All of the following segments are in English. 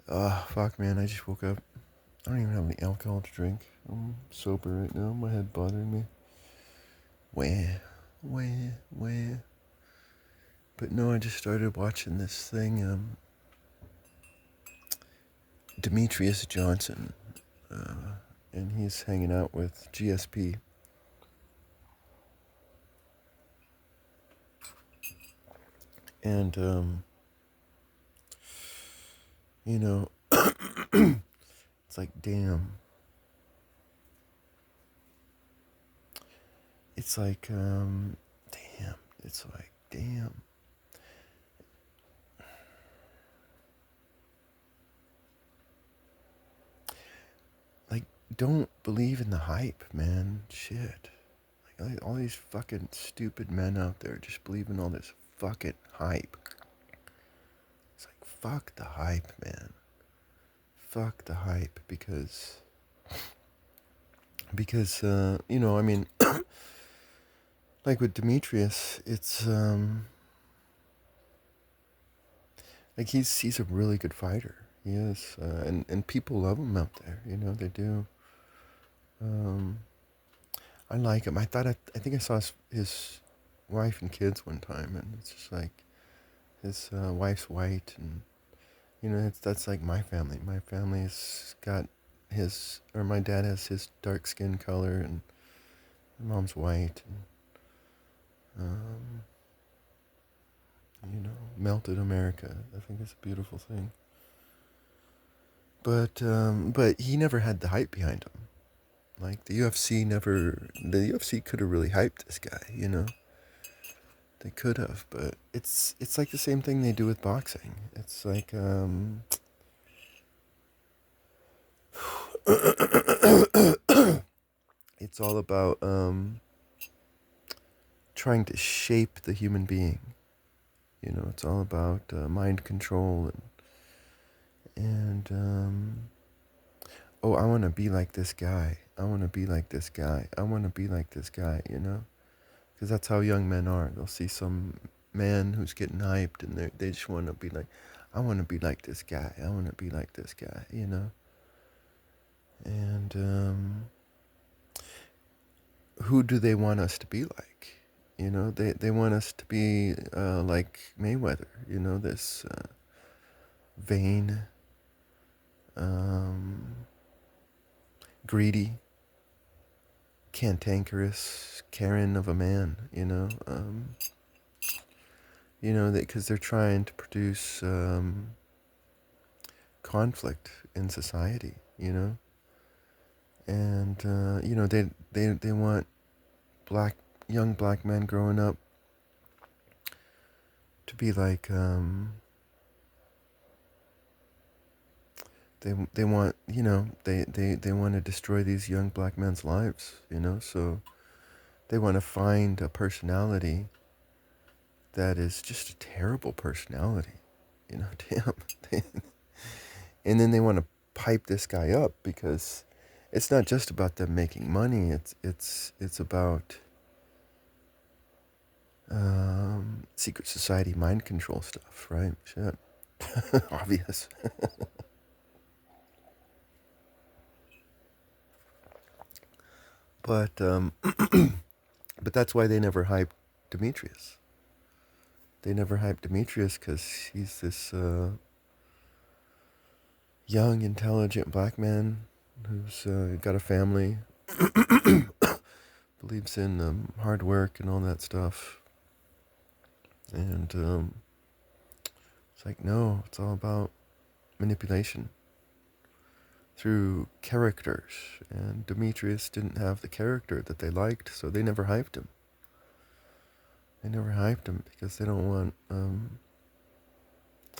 Fuck, man, I just woke up. I don't even have any alcohol to drink. I'm sober right now. My head bothering me. Wah, wah, wah. But no, I just started watching this thing, Demetrius Johnson, and he's hanging out with GSP. And, you know, it's like, damn. It's like, damn. It's like, damn. Like, don't believe in the hype, man. Shit. Like, all these fucking stupid men out there just believe in all this fucking hype. It's like, fuck the hype, man. Fuck the hype because I mean, like with Demetrius, it's like he's a really good fighter. He is, and people love him out there. They do. Um, I like him. I think I saw his wife and kids one time, and it's just like his wife's white, and that's like my family. My family's got my dad has his dark skin color, and my mom's white, and melted America. I think it's a beautiful thing. But he never had the hype behind him. Like the UFC could have really hyped this guy. They could have, but it's like the same thing they do with boxing. It's like it's all about trying to shape the human being. It's all about mind control and oh, I want to be like this guy. I want to be like this guy. I want to be like this guy. Because that's how young men are. They'll see some man who's getting hyped, and they just want to be like, I want to be like this guy. I want to be like this guy. And who do they want us to be like? They want us to be like Mayweather. This vain, um, greedy, cantankerous Karen of a man. Because they're trying to produce conflict in society. And they want black young black men growing up to be like they want they want to destroy these young black men's lives. So they want to find a personality that is just a terrible personality. Damn. And then they want to pipe this guy up because it's not just about them making money. It's about secret society mind control stuff, right? Shit. Obvious. But but that's why they never hyped Demetrius. They never hyped Demetrius because he's this young, intelligent black man who's got a family, believes in hard work and all that stuff. And it's like, no, it's all about manipulation through characters. And Demetrius didn't have the character that they liked, so they never hyped him. They never hyped him because they don't want,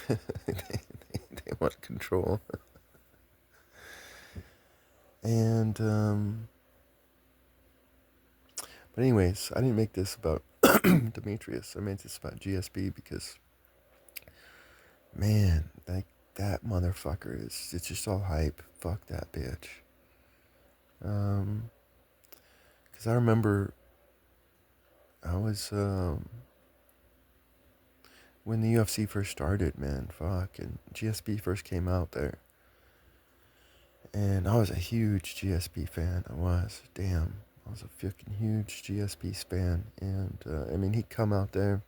they want control. And, but anyways, I didn't make this about Demetrius. I made this about GSP because, man, like that motherfucker it's just all hype. Fuck that bitch. Because I remember I was when the UFC first started, man, fuck, and GSP first came out there. And I was a huge GSP fan. I was. Damn. I was a fucking huge GSP fan. And, I mean, he'd come out there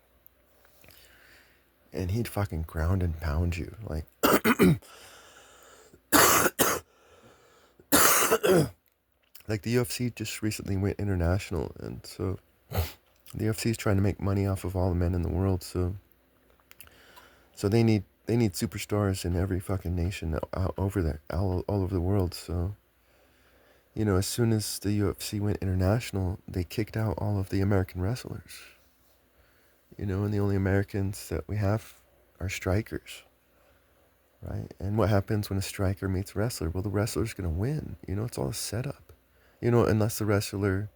and he'd fucking ground and pound you. Like the UFC just recently went international. And so the UFC is trying to make money off of all the men in the world. So they need superstars in every fucking nation out over there, all over the world. So, you know, as soon as the UFC went international, they kicked out all of the American wrestlers. You know, and the only Americans that we have are strikers, right? And what happens when a striker meets a wrestler? Well, the wrestler's gonna win. You know, it's all a setup. You know, unless the wrestler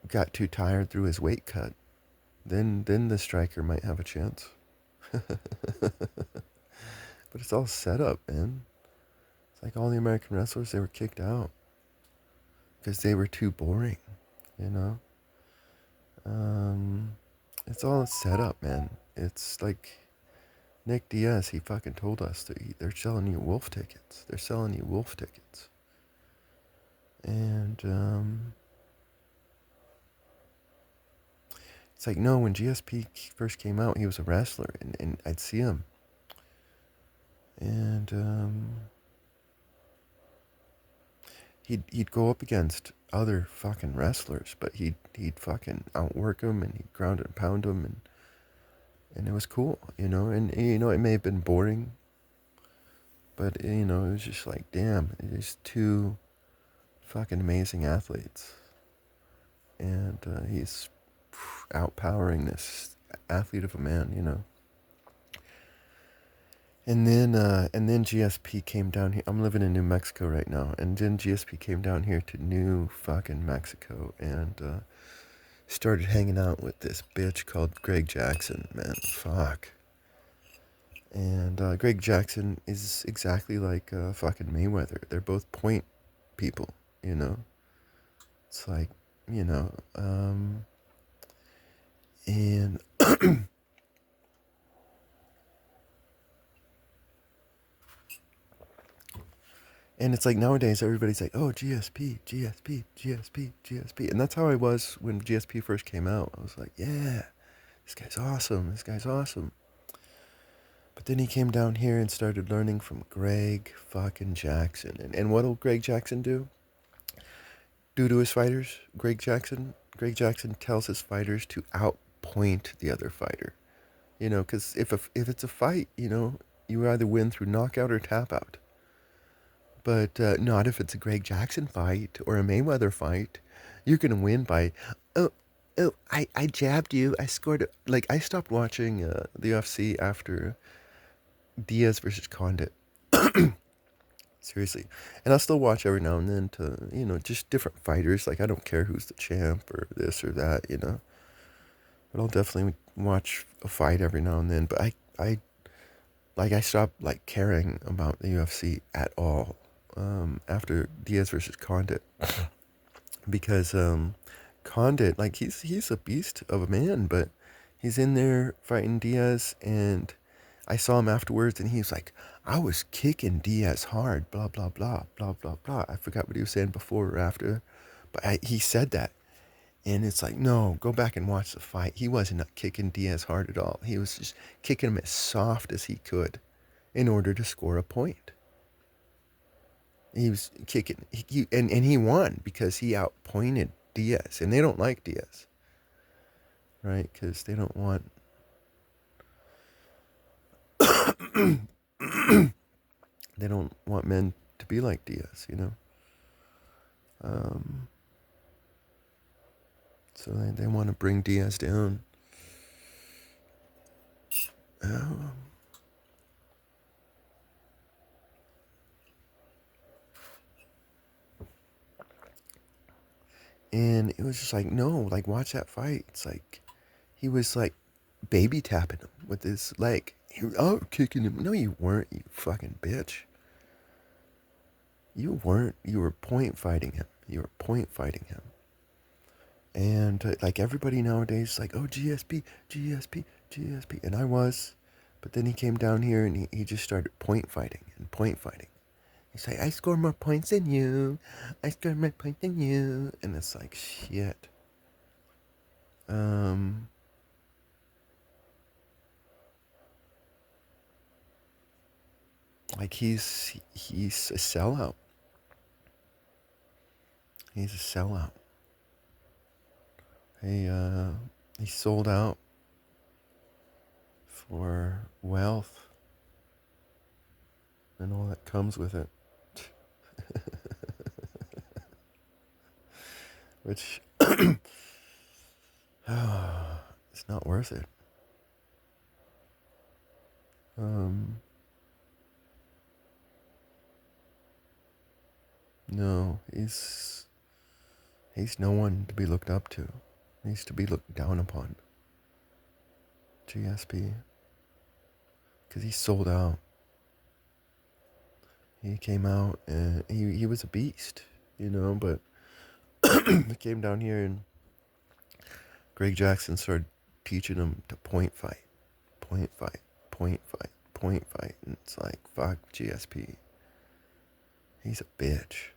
got too tired through his weight cut, then the striker might have a chance. But it's all set up, man. It's like all the American wrestlers, they were kicked out because they were too boring, you know? Um, it's all a setup, man. It's like Nick Diaz, he fucking told us that they're selling you wolf tickets. They're selling you wolf tickets. And it's like, no, when GSP first came out, he was a wrestler, and I'd see him. And he'd go up against other fucking wrestlers, but he'd fucking outwork them, and he'd ground and pound them, and it was cool, you know. And you know, it may have been boring, but you know, it was just like, damn, he's two fucking amazing athletes, and he's outpowering this athlete of a man, you know. And then GSP came down here. I'm living in New Mexico right now, and then GSP came down here to New fucking Mexico and started hanging out with this bitch called Greg Jackson. Man, fuck. And Greg Jackson is exactly like fucking Mayweather. They're both point people, you know. It's like, you know, and and it's like nowadays everybody's like, oh, GSP, GSP, GSP, GSP. And that's how I was when GSP first came out. I was like, yeah, this guy's awesome. This guy's awesome. But then he came down here and started learning from Greg fucking Jackson. And what'll Greg Jackson do to his fighters? Greg Jackson tells his fighters to outpoint the other fighter. You know, because if it's a fight, you know, you either win through knockout or tap out. But not if it's a Greg Jackson fight or a Mayweather fight. You're going to win by, oh, I jabbed you. I scored. Like, I stopped watching the UFC after Diaz versus Condit. Seriously. And I'll still watch every now and then to, you know, just different fighters. Like, I don't care who's the champ or this or that, you know. But I'll definitely watch a fight every now and then. But I stopped, like, caring about the UFC at all after Diaz versus Condit. Because Condit, like, he's a beast of a man, but he's in there fighting Diaz, and I saw him afterwards, and he's like, I was kicking Diaz hard, blah, blah, blah, blah, blah, blah. I forgot what he was saying before or after, but he said that. And it's like, no, go back and watch the fight. He wasn't kicking Diaz hard at all. He was just kicking him as soft as he could in order to score a point. He was kicking, and he won because he outpointed Diaz. And they don't like Diaz, right? Because they don't want they don't want men to be like Diaz, you know. Um, so they want to bring Diaz down. Um, and it was just like, no, like, watch that fight. It's like he was like baby tapping him with his leg. He was out kicking him. No, you weren't, you fucking bitch. You weren't. You were point fighting him. You were point fighting him. And like everybody nowadays, like, oh, GSP, GSP. GSP. And I was. But then he came down here and he just started point fighting and point fighting. He's like, I score more points than you. I score more points than you. And it's like, shit. Um, like he's a sellout. He's a sellout. He sold out for wealth and all that comes with it. Which it's not worth it. Um, no, he's no one to be looked up to. He's to be looked down upon. GSP, because he sold out. He came out and he was a beast, but he came down here and Greg Jackson started teaching him to point fight, point fight, point fight, point fight. And it's like, fuck GSP. He's a bitch.